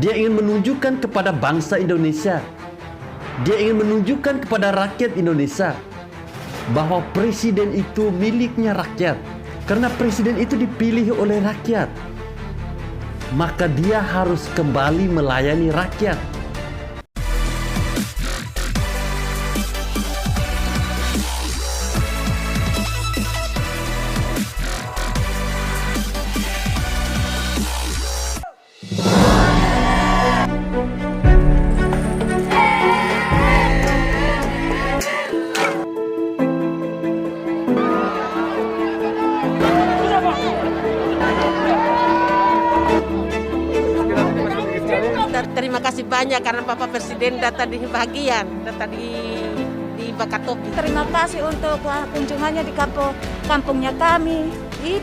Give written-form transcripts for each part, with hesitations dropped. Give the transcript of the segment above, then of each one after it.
Dia ingin menunjukkan kepada bangsa Indonesia, dia ingin menunjukkan kepada rakyat Indonesia bahwa presiden itu miliknya rakyat. Karena presiden itu dipilih oleh rakyat, maka dia harus kembali melayani rakyat. Terima kasih banyak karena Bapak Presiden datang di bagian, datang di Wakatobi. Terima kasih untuk kunjungannya di kampungnya kami.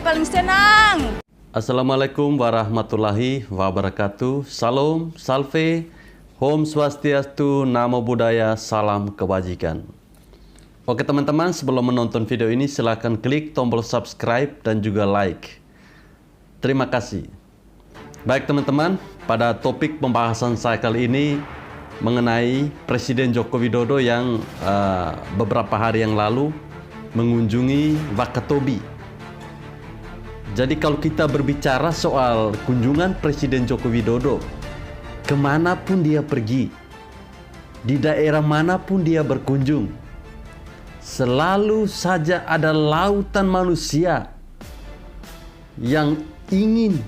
Paling senang. Assalamualaikum warahmatullahi wabarakatuh. Salam, salve, Om Swastiastu, Namo Buddhaya, salam kebajikan. Oke teman-teman, sebelum menonton video ini silahkan klik tombol subscribe dan juga like. Terima kasih. Baik teman-teman, pada topik pembahasan saya kali ini mengenai Presiden Joko Widodo yang beberapa hari yang lalu mengunjungi Wakatobi. Jadi kalau kita berbicara soal kunjungan Presiden Joko Widodo, kemanapun dia pergi, di daerah manapun dia berkunjung, selalu saja ada lautan manusia yang ingin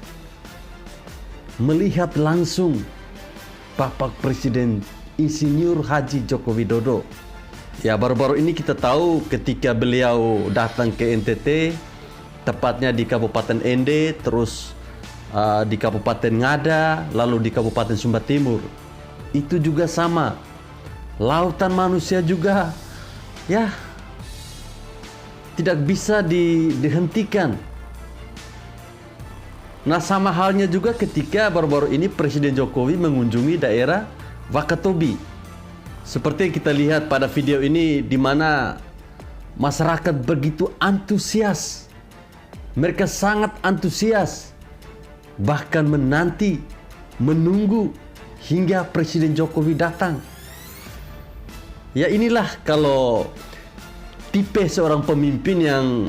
melihat langsung Bapak Presiden Insinyur Haji Joko Widodo. Ya, baru-baru ini kita tahu ketika beliau datang ke NTT, tepatnya di Kabupaten Ende, terus di Kabupaten Ngada, lalu di Kabupaten Sumba Timur. Itu juga sama. Lautan manusia juga ya tidak bisa dihentikan. Nah, sama halnya juga ketika baru-baru ini Presiden Jokowi mengunjungi daerah Wakatobi. Seperti yang kita lihat pada video ini, di mana masyarakat begitu antusias. Mereka sangat antusias, bahkan menanti, menunggu hingga Presiden Jokowi datang. Ya, inilah kalau tipe seorang pemimpin yang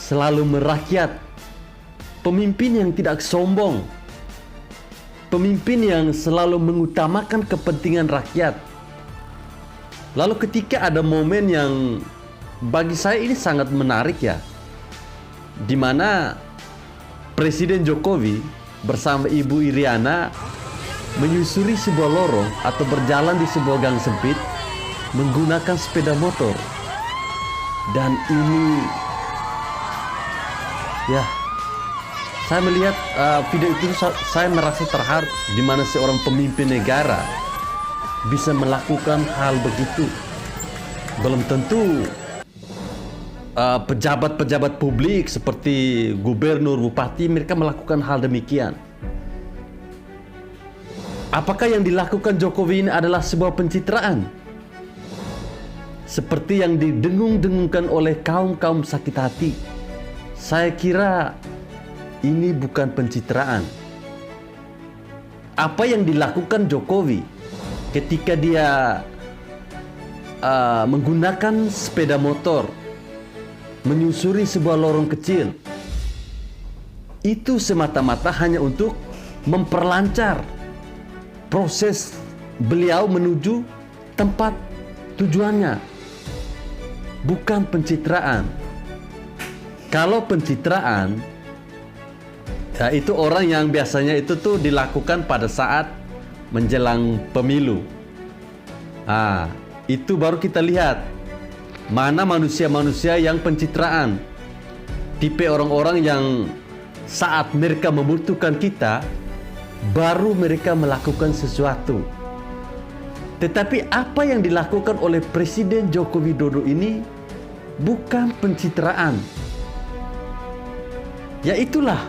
selalu merakyat, pemimpin yang tidak sombong, pemimpin yang selalu mengutamakan kepentingan rakyat. Lalu ketika ada momen yang bagi saya ini sangat menarik ya, di mana Presiden Jokowi bersama Ibu Iriana menyusuri sebuah lorong atau berjalan di sebuah gang sempit menggunakan sepeda motor. Dan ini ya, saya melihat video itu, saya merasa terharu di mana seorang pemimpin negara bisa melakukan hal begitu. Belum tentu pejabat-pejabat publik seperti gubernur, bupati, mereka melakukan hal demikian. Apakah yang dilakukan Jokowi ini adalah sebuah pencitraan? Seperti yang didengung-dengungkan oleh kaum-kaum sakit hati. Saya kira ini bukan pencitraan. Apa yang dilakukan Jokowi ketika dia menggunakan sepeda motor menyusuri sebuah lorong kecil, itu semata-mata hanya untuk memperlancar proses beliau menuju tempat tujuannya, bukan pencitraan. Kalau pencitraan, ya, itu orang yang biasanya itu tuh dilakukan pada saat menjelang pemilu. Itu baru kita lihat mana manusia-manusia yang pencitraan. Tipe orang-orang yang saat mereka membutuhkan kita, baru mereka melakukan sesuatu. Tetapi apa yang dilakukan oleh Presiden Joko Widodo ini bukan pencitraan. Ya, itulah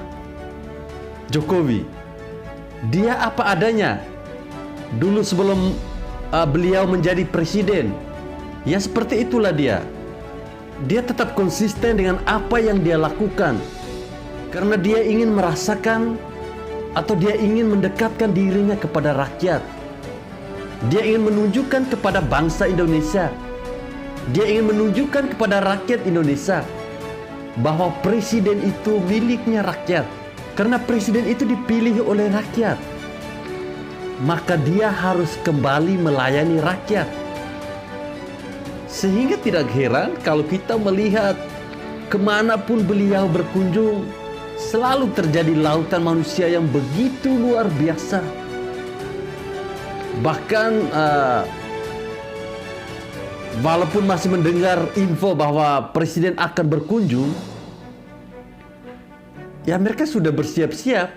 Jokowi. Dia apa adanya. Dulu sebelum beliau menjadi presiden, ya seperti itulah dia. Dia tetap konsisten dengan apa yang dia lakukan, karena dia ingin merasakan atau dia ingin mendekatkan dirinya kepada rakyat. Dia ingin menunjukkan kepada bangsa Indonesia, dia ingin menunjukkan kepada rakyat Indonesia bahwa presiden itu miliknya rakyat. Karena presiden itu dipilih oleh rakyat, maka dia harus kembali melayani rakyat. Sehingga tidak heran kalau kita melihat kemanapun beliau berkunjung, selalu terjadi lautan manusia yang begitu luar biasa. Bahkan walaupun masih mendengar info bahwa presiden akan berkunjung, ya mereka sudah bersiap-siap.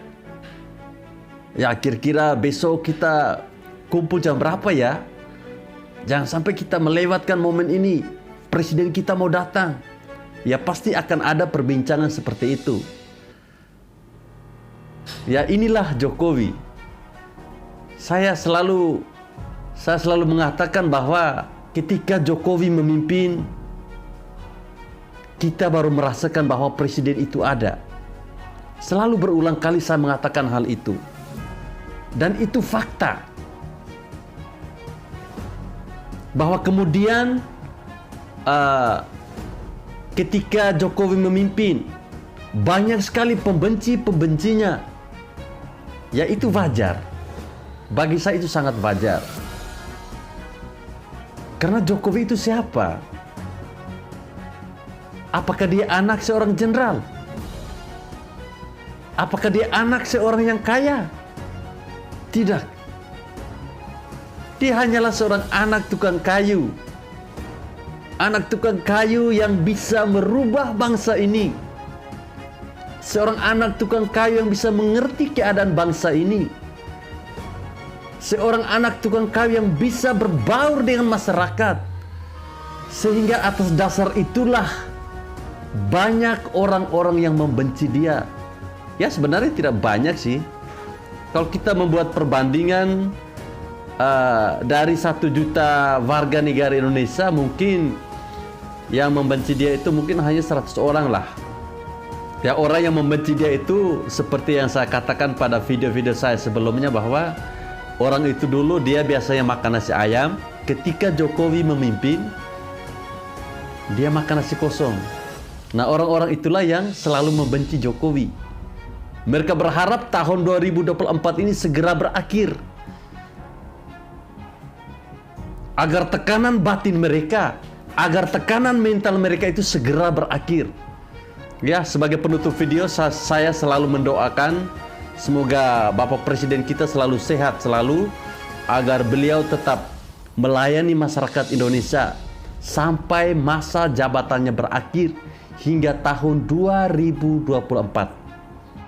Ya kira-kira besok kita kumpul jam berapa ya? Jangan sampai kita melewatkan momen ini. Presiden kita mau datang. Ya pasti akan ada perbincangan seperti itu. Ya inilah Jokowi. Saya selalu mengatakan bahwa ketika Jokowi memimpin, kita baru merasakan bahwa presiden itu ada. Selalu berulang kali saya mengatakan hal itu. Dan itu fakta. Bahwa kemudian ketika Jokowi memimpin, banyak sekali pembenci-pembencinya. Ya itu wajar. Bagi saya itu sangat wajar. Karena Jokowi itu siapa? Apakah dia anak seorang jenderal? Apakah dia anak seorang yang kaya? Tidak. Dia hanyalah seorang anak tukang kayu. Anak tukang kayu yang bisa merubah bangsa ini. Seorang anak tukang kayu yang bisa mengerti keadaan bangsa ini. Seorang anak tukang kayu yang bisa berbaur dengan masyarakat. Sehingga atas dasar itulah banyak orang-orang yang membenci dia. Ya sebenarnya tidak banyak sih. Kalau kita membuat perbandingan dari 1 juta warga negara Indonesia, mungkin yang membenci dia itu mungkin hanya 100 orang lah. Ya orang yang membenci dia itu seperti yang saya katakan pada video-video saya sebelumnya, bahwa orang itu dulu dia biasanya makan nasi ayam. Ketika Jokowi memimpin, dia makan nasi kosong. Nah orang-orang itulah yang selalu membenci Jokowi. Mereka berharap tahun 2024 ini segera berakhir, agar tekanan batin mereka, agar tekanan mental mereka itu segera berakhir. Ya, sebagai penutup video, saya selalu mendoakan semoga Bapak Presiden kita selalu sehat selalu, agar beliau tetap melayani masyarakat Indonesia sampai masa jabatannya berakhir hingga tahun 2024.